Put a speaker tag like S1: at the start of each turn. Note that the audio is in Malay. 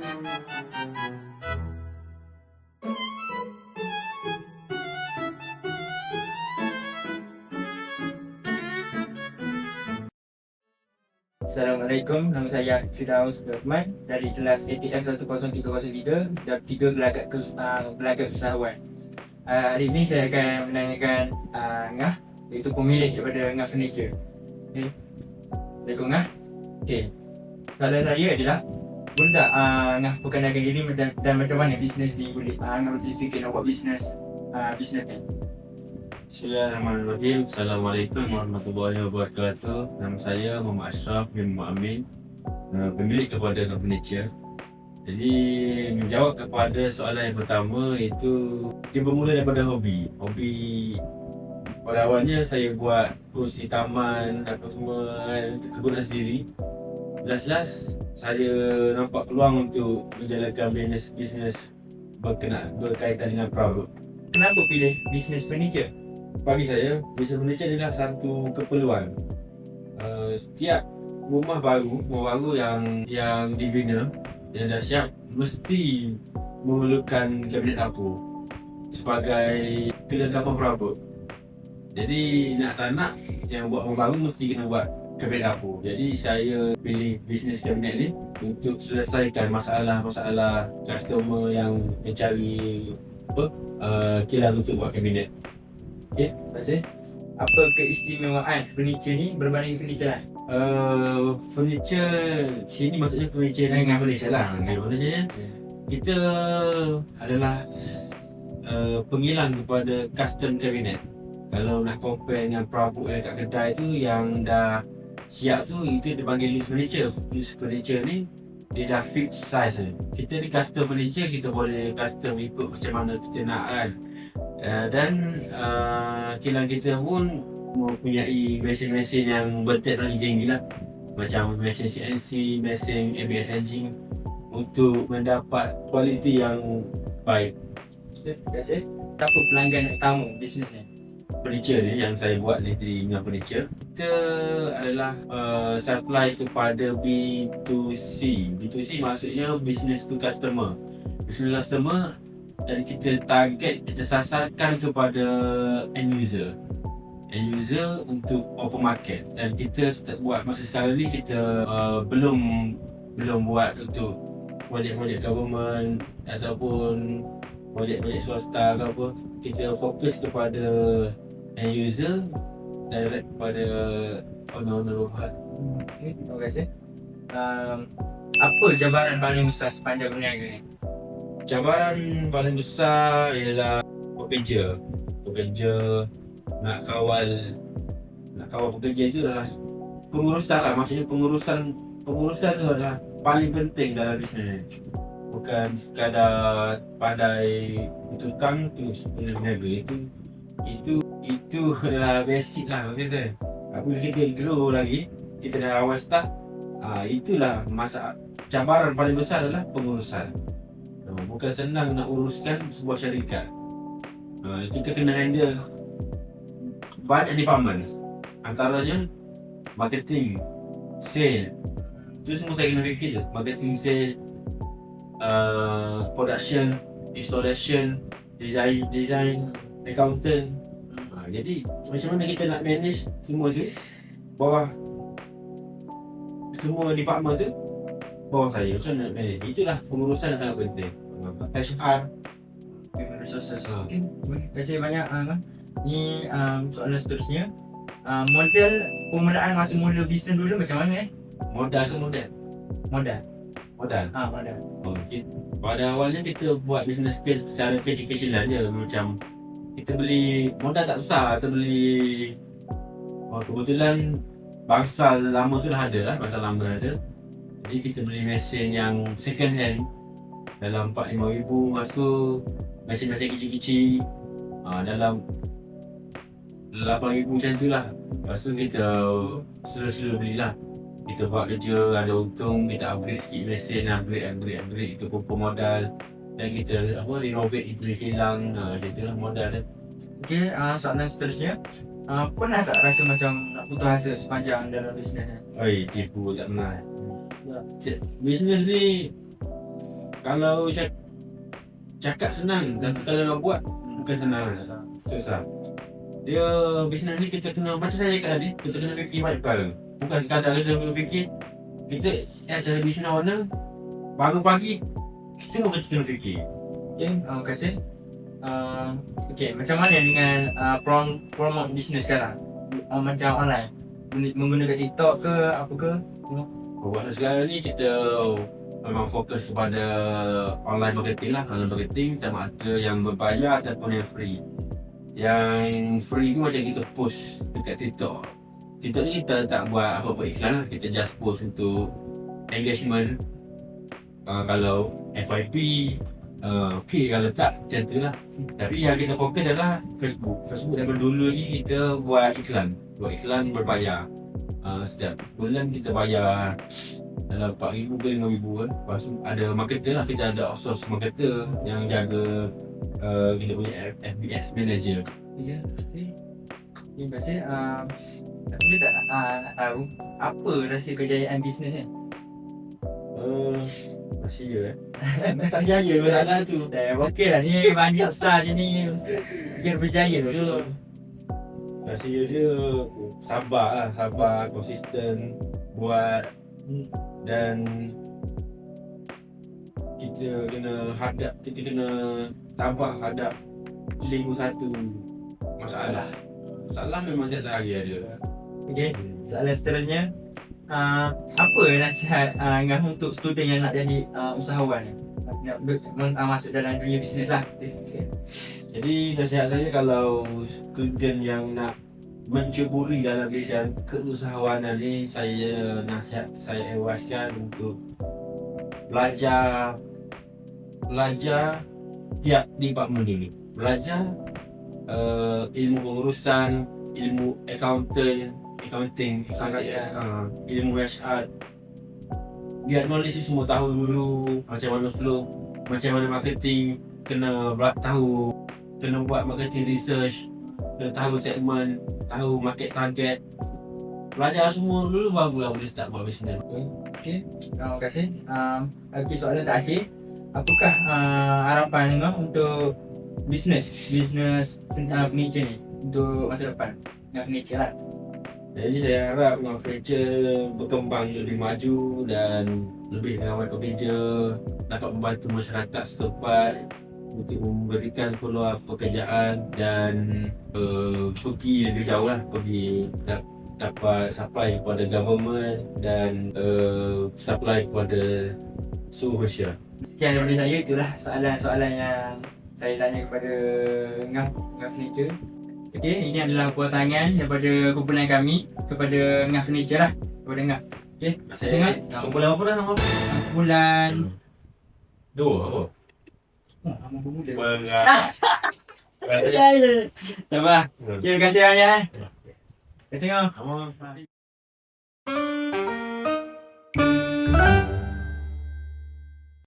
S1: Assalamualaikum, nama saya Firdaus Rahman dari kelas ATF 10303 dan 3 gelagat usahawan. Hari ini saya akan menanyakan Ngah, iaitu pemilik daripada Ngah Furniture. Okay. Assalamualaikum Ngah. Okay. Soalan saya adalah, boleh tak Ngah perkenalkan diri dan macam mana bisnes ni boleh Ngah berfikir nak buat bisnes ni?
S2: Bismillahirrahmanirrahim. Assalamualaikum warahmatullahi wabarakatuh. Nama saya Muhammad Ashraf bin Muhammad, pemilik kepada Ngah Furniture. Jadi menjawab kepada soalan yang pertama, itu dia bermula daripada hobi. Pada awalnya saya buat kursi taman apa semua kan, kegunaan sendiri. Jelas-jelas saya nampak peluang untuk menjalankan bisnes berkaitan dengan perabot.
S1: Kenapa pilih bisnes furniture?
S2: Bagi saya, bisnes furniture adalah satu keperluan. Setiap rumah baru yang dibina, yang dah siap, mesti memerlukan kabinet dapur sebagai kelengkapan perabot. Jadi nak tak nak, yang buat rumah baru mesti kena buat kabinet dapur. Jadi saya pilih bisnes kabinet ni untuk selesaikan masalah-masalah customer yang mencari kilang untuk buat kabinet.
S1: Okey, terima kasih. Apa keistimewaan furniture ni berbanding furniture lain?
S2: Furniture sini maksudnya furniture dengan furniture lah. Maksudnya kita adalah penghilang kepada custom cabinet. Kalau nak compare dengan perabot yang kat kedai tu yang dah siap tu, itu dipanggil loose furniture. Loose furniture ni dia dah fixed size. Kita ni custom furniture, kita boleh custom ikut macam mana kita nak kan. Dan kilang kita pun mempunyai mesin-mesin yang berteknologi tinggi lah, macam mesin CNC, mesin ABS engine, untuk mendapat kualiti yang baik.
S1: Terima kasih. Siapa pelanggan utama bisnes ni?
S2: Furniture ni yang saya buat ni di Ngah Furniture, kita adalah supply kepada B2C. B2C maksudnya business to customer. Business to customer, dan kita target, kita sasarkan kepada end user untuk open market. Dan kita buat masa sekarang ni, kita belum buat untuk projek-projek government ataupun projek-projek swasta ke apa. Kita fokus kepada end user, direct kepada owner rumah.
S1: Okay, terima kasih. Apa cabaran paling besar sepanjang berniaga ni?
S2: Cabaran paling besar ialah pekerja. Nak kawal pekerja itu adalah pengurusan lah. Maksudnya pengurusan tu adalah paling penting dalam bisnes. Bukan sekadar pandai bertukang tu berniaga. Itu adalah basic lah kata. Apabila kita grow lagi, kita dah awal start, itulah cabaran paling besar adalah pengurusan. Bukan senang nak uruskan sebuah syarikat. Kita kena handle banyak department, antaranya marketing, sale. Itu semua saya kena fikir je. Marketing, sale, production, installation, design, accountant. Jadi macam mana kita nak manage semua tu, bawah semua department tu bawah saya, macam mana nak manage? Itulah pengurusan yang sangat penting. HR,
S1: Human resources. Okay, terima kasih banyak. Ni soalan seterusnya. Modal pemudaan masa mula bisnes dulu macam mana?
S2: Modal ke modal?
S1: Modal.
S2: Modal. Okay. Pada awalnya kita buat bisnes secara kecil-kecilan je. Macam kita beli, modal tak besar. Kita beli, kebetulan bangsal lama tu dah ada lah. Bangsal lama dah ada. Jadi kita beli mesin yang second hand dalam 4-5 ribu. Lepas tu mesin-mesin kecil-kecil dalam 8 ribu macam tu lah. Lepas tu kita slow-slow belilah. Kita buat kerja, ada untung, kita upgrade sikit mesin, upgrade, kita kumpul modal. Dan kita renovate, kita kilang, jadi lah modal dia.
S1: Okay, soalan seterusnya. Pernah tak rasa macam nak putus asa sepanjang dalam bisnes ni?
S2: Oi, tipu tak pernah. Bisnes ni Kalau cakap senang, tapi kalau nak buat bukan senang. Susah. Dia bisnes ni kita kena, macam saya cakap tadi, kita kena fikir banyak perkara. Bukan sekadar kita fikir kita ada bisnes mana, bangun pagi semua kita kena fikir.
S1: Okay, terima kasih. Okay, macam mana dengan promote bisnes sekarang? Macam online, menggunakan TikTok ke apa ke?
S2: Buat sekarang ni kita memang fokus kepada online marketing lah. Online marketing sama ada yang berbayar ataupun yang free. Yang free tu macam kita post dekat TikTok. TikTok ni kita tak buat apa-apa iklan lah. Kita just post untuk engagement. Kalau FYP, okay, kalau tak macam tu lah. Tapi yang kita fokus adalah Facebook. Facebook daripada dulu lagi kita buat iklan berbayar. Setiap bulan kita bayar dalam 4,000 ke 5,000 kan. Lepas tu ada marketer lah, kita ada outsource marketer yang jaga kita punya FBS manager.
S1: Ya, terima kasih. Aku tak nak tahu apa rahsia kejayaan bisnes ni.
S2: Rahsia tak berjaya masalah tu.
S1: Okey lah, ni banyak besar je ni. Biar berjaya tu.
S2: Rahsia dia sabar, konsisten buat, dan kita kena tabah hadap 1,001 masalah. Masalah memang tiap hari ada.
S1: Okey, soalan seterusnya, apa nasihat Ngah untuk student yang nak jadi usahawan ni? Nak masuk dalam dunia bisnes lah.
S2: Jadi nasihat saya, kalau student yang nak menceburi dalam bidang keusahawanan ni, saya ewaskan untuk belajar tiap department dulu. Belajar ilmu pengurusan, ilmu accounting, ilmu HR. Biar knowledge ni semua tahu dulu, macam mana flow, macam mana marketing, kena tahu, kena buat marketing research, kena tahu segmen, tahu market target. Belajar semua dulu barulah boleh start buat bisnes.
S1: Okey, terima kasih. Okey, soalan terakhir. Apakah harapan Ngah untuk bisnes furniture ni untuk masa depan? Ngah furniture lah.
S2: Jadi saya harap furniture berkembang lebih maju dan lebih ramai pekerja, dapat membantu masyarakat setempat untuk memberikan peluang pekerjaan dan pergi lebih jauh lah, dapat supply kepada government dan supply kepada seluruh Malaysia.
S1: Sekian daripada saya, itulah soalan-soalan yang saya tanya kepada Ngah Furniture. Okey, ini adalah buatangan daripada kumpulan kami kepada Ngah Furniture lah, kepada Ngah. Okey, saya tengok
S2: kumpulan apa dah nama?
S1: kumpulan
S2: 2 apa?
S1: nama pemuda.
S2: Berat.
S1: Tak apa. Terima kasih banyak. Kita tengok.
S2: Nama